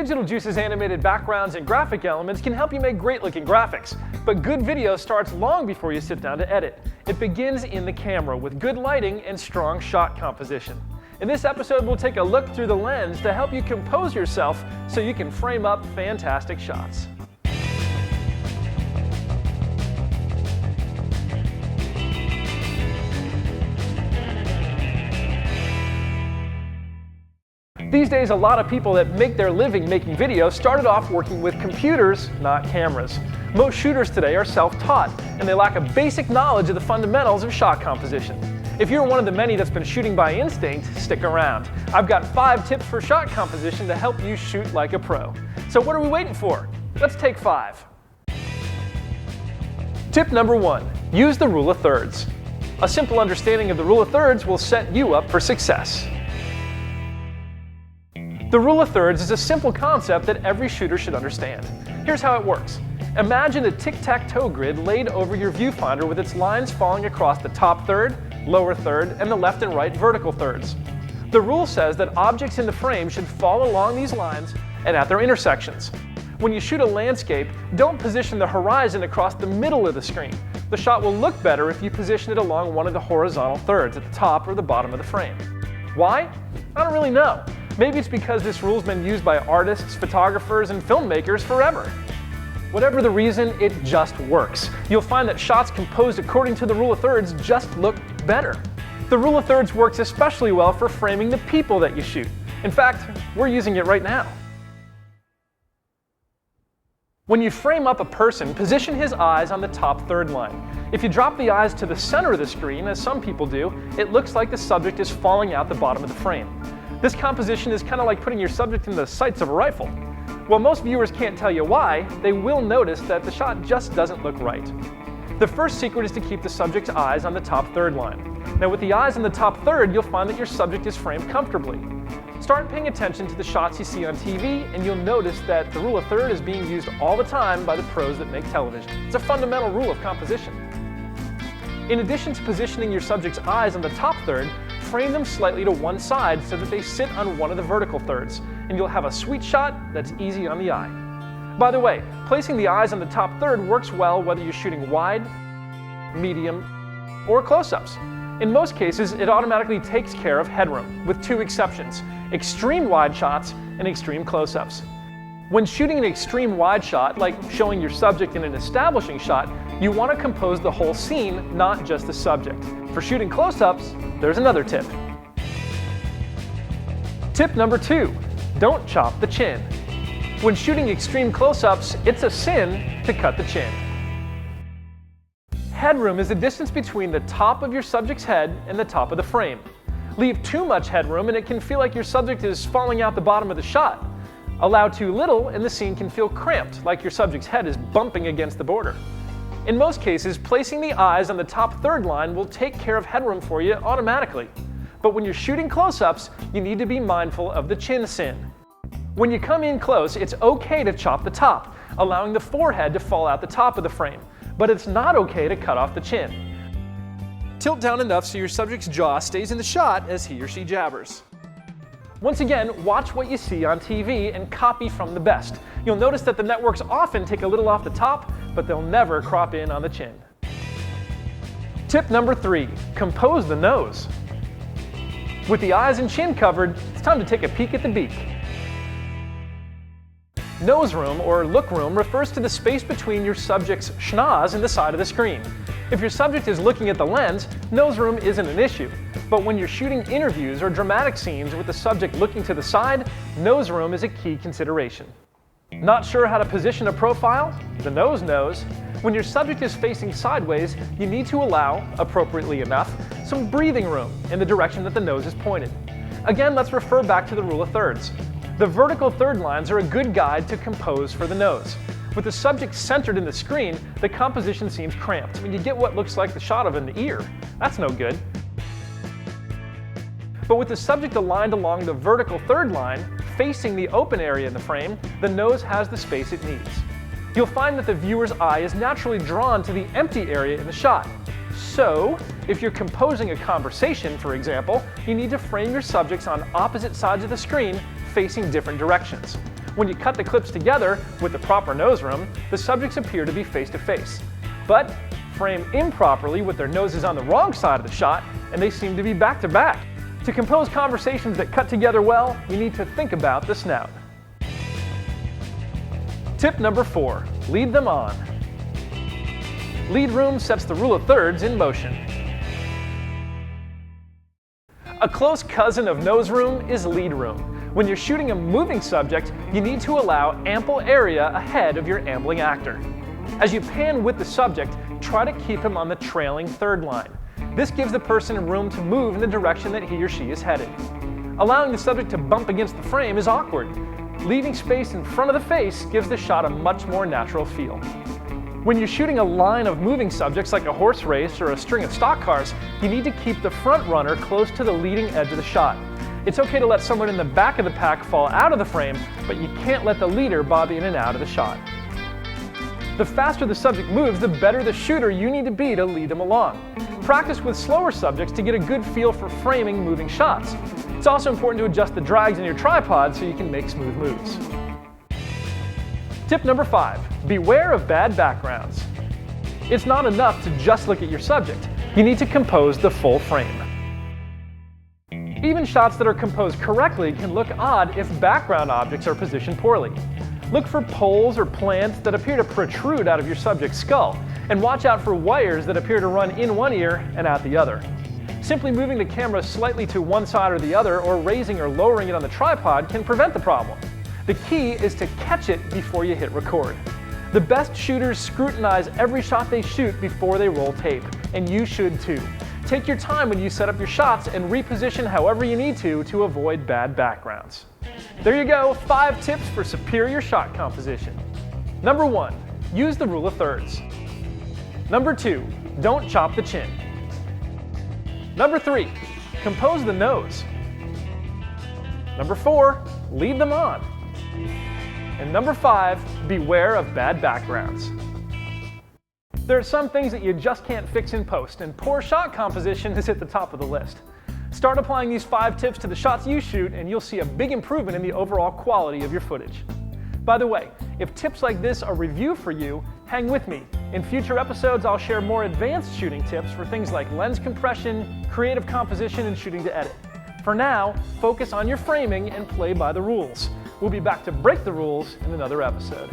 Digital Juice's animated backgrounds and graphic elements can help you make great-looking graphics, but good video starts long before you sit down to edit. It begins in the camera with good lighting and strong shot composition. In this episode, we'll take a look through the lens to help you compose yourself so you can frame up fantastic shots. These days, a lot of people that make their living making videos started off working with computers, not cameras. Most shooters today are self-taught, and they lack a basic knowledge of the fundamentals of shot composition. If you're one of the many that's been shooting by instinct, stick around. I've got 5 tips for shot composition to help you shoot like a pro. So what are we waiting for? Let's take 5. Tip number 1, use the rule of thirds. A simple understanding of the rule of thirds will set you up for success. The rule of thirds is a simple concept that every shooter should understand. Here's how it works. Imagine a tic-tac-toe grid laid over your viewfinder with its lines falling across the top third, lower third, and the left and right vertical thirds. The rule says that objects in the frame should fall along these lines and at their intersections. When you shoot a landscape, don't position the horizon across the middle of the screen. The shot will look better if you position it along one of the horizontal thirds at the top or the bottom of the frame. Why? I don't really know. Maybe it's because this rule's been used by artists, photographers, and filmmakers forever. Whatever the reason, it just works. You'll find that shots composed according to the rule of thirds just look better. The rule of thirds works especially well for framing the people that you shoot. In fact, we're using it right now. When you frame up a person, position his eyes on the top third line. If you drop the eyes to the center of the screen, as some people do, it looks like the subject is falling out the bottom of the frame. This composition is kind of like putting your subject in the sights of a rifle. While most viewers can't tell you why, they will notice that the shot just doesn't look right. The first secret is to keep the subject's eyes on the top third line. Now with the eyes on the top third, you'll find that your subject is framed comfortably. Start paying attention to the shots you see on TV, and you'll notice that the rule of third is being used all the time by the pros that make television. It's a fundamental rule of composition. In addition to positioning your subject's eyes on the top third, frame them slightly to one side so that they sit on one of the vertical thirds, and you'll have a sweet shot that's easy on the eye. By the way, placing the eyes on the top third works well whether you're shooting wide, medium, or close-ups. In most cases, it automatically takes care of headroom, with 2 exceptions: extreme wide shots and extreme close-ups. When shooting an extreme wide shot, like showing your subject in an establishing shot, you want to compose the whole scene, not just the subject. For shooting close-ups, there's another tip. Tip number 2, don't chop the chin. When shooting extreme close-ups, it's a sin to cut the chin. Headroom is the distance between the top of your subject's head and the top of the frame. Leave too much headroom and it can feel like your subject is falling out the bottom of the shot. Allow too little and the scene can feel cramped, like your subject's head is bumping against the border. In most cases, placing the eyes on the top third line will take care of headroom for you automatically. But when you're shooting close-ups, you need to be mindful of the chin sin. When you come in close, it's okay to chop the top, allowing the forehead to fall out the top of the frame. But it's not okay to cut off the chin. Tilt down enough so your subject's jaw stays in the shot as he or she jabbers. Once again, watch what you see on TV and copy from the best. You'll notice that the networks often take a little off the top, but they'll never crop in on the chin. Tip number 3, compose the nose. With the eyes and chin covered, it's time to take a peek at the beak. Nose room, or look room, refers to the space between your subject's schnoz and the side of the screen. If your subject is looking at the lens, nose room isn't an issue. But when you're shooting interviews or dramatic scenes with the subject looking to the side, nose room is a key consideration. Not sure how to position a profile? The nose knows. When your subject is facing sideways, you need to allow, appropriately enough, some breathing room in the direction that the nose is pointed. Again, let's refer back to the rule of thirds. The vertical third lines are a good guide to compose for the nose. With the subject centered in the screen, the composition seems cramped. I mean, you get what looks like the shot of an ear. That's no good. But with the subject aligned along the vertical third line, facing the open area in the frame, the nose has the space it needs. You'll find that the viewer's eye is naturally drawn to the empty area in the shot. So, if you're composing a conversation, for example, you need to frame your subjects on opposite sides of the screen, facing different directions. When you cut the clips together with the proper nose room, the subjects appear to be face to face. But frame improperly with their noses on the wrong side of the shot, and they seem to be back to back. To compose conversations that cut together well, you need to think about the snout. Tip number 4, lead them on. Lead room sets the rule of thirds in motion. A close cousin of nose room is lead room. When you're shooting a moving subject, you need to allow ample area ahead of your ambling actor. As you pan with the subject, try to keep him on the trailing third line. This gives the person room to move in the direction that he or she is headed. Allowing the subject to bump against the frame is awkward. Leaving space in front of the face gives the shot a much more natural feel. When you're shooting a line of moving subjects like a horse race or a string of stock cars, you need to keep the front runner close to the leading edge of the shot. It's okay to let someone in the back of the pack fall out of the frame, but you can't let the leader bob in and out of the shot. The faster the subject moves, the better the shooter you need to be to lead them along. Practice with slower subjects to get a good feel for framing moving shots. It's also important to adjust the drags in your tripod so you can make smooth moves. Tip number 5, beware of bad backgrounds. It's not enough to just look at your subject. You need to compose the full frame. Even shots that are composed correctly can look odd if background objects are positioned poorly. Look for poles or plants that appear to protrude out of your subject's skull, and watch out for wires that appear to run in one ear and out the other. Simply moving the camera slightly to one side or the other, or raising or lowering it on the tripod, can prevent the problem. The key is to catch it before you hit record. The best shooters scrutinize every shot they shoot before they roll tape, and you should too. Take your time when you set up your shots and reposition however you need to avoid bad backgrounds. There you go, 5 tips for superior shot composition. Number 1, use the rule of thirds. Number 2, don't chop the chin. Number 3, compose the nose. Number 4, lead them on. And number 5, beware of bad backgrounds. There are some things that you just can't fix in post, and poor shot composition is at the top of the list. Start applying these 5 tips to the shots you shoot, and you'll see a big improvement in the overall quality of your footage. By the way, if tips like this are review for you, hang with me. In future episodes, I'll share more advanced shooting tips for things like lens compression, creative composition, and shooting to edit. For now, focus on your framing and play by the rules. We'll be back to break the rules in another episode.